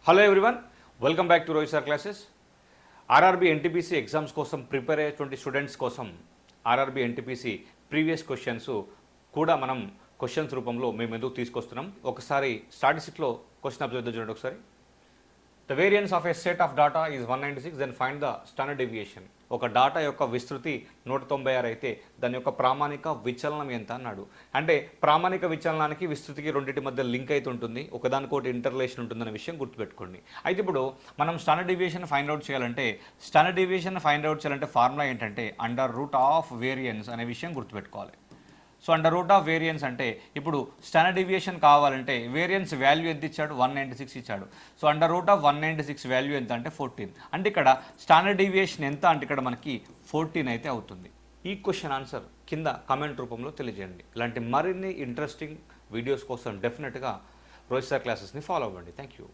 Hello everyone, welcome back to Rohit sir classes. RRB NTPC exams కోసం prepare అయ్యేటువంటి students కోసం RRB NTPC previous questions కూడా మనం questions రూపంలో మేము ఎందుకు తీసుకొస్తున్నాం. ఒకసారి స్టాటిస్టిక్లో క్వశ్చన్ అబ్జర్వ్ చూడండి ఒకసారి. The variance of a set of data is 196, then find the standard deviation. ఒక డాటా యొక్క విస్తృతి 196 అయితే దాని యొక్క ప్రామాణిక విచలనం ఎంత అన్నాడు. అంటే ప్రామాణిక విచలనానికి విస్తృతికి రెండింటి మధ్య లింక్ అయితే ఉంటుంది, ఒకదానికోటి ఇంటర్లేషన్ ఉంటుందనే విషయం గుర్తుపెట్టుకోండి. అయితే ఇప్పుడు మనం స్టాండర్డ్ డేవియేషన్ ఫైండ్ అవుట్ చేయాలంటే ఫార్ములా ఏంటంటే అండర్ రూట్ ఆఫ్ వేరియన్స్ అనే విషయం గుర్తుపెట్టుకోవాలి. So under root of variance అంటే ఇప్పుడు స్టాండర్డ్ డీవియేషన్ కావాలంటే వేరియన్స్ వాల్యూ ఎంత ఇచ్చాడు, 196 ఇచ్చాడు. So under root of 196 value ఎంత అంటే 14. అంటే ఇక్కడ స్టాండర్డ్ డీవియేషన్ ఎంత అంటే ఇక్కడ మనకి 14 అయితే అవుతుంది. ఈ క్వశ్చన్ ఆన్సర్ కింద కామెంట్ రూపంలో తెలియజేయండి. ఇలాంటి మరిన్ని ఇంట్రెస్టింగ్ వీడియోస్ కోసం డెఫినెట్గా రోహిత్ సార్ క్లాసెస్ని ఫాలో అవ్వండి. Thank you.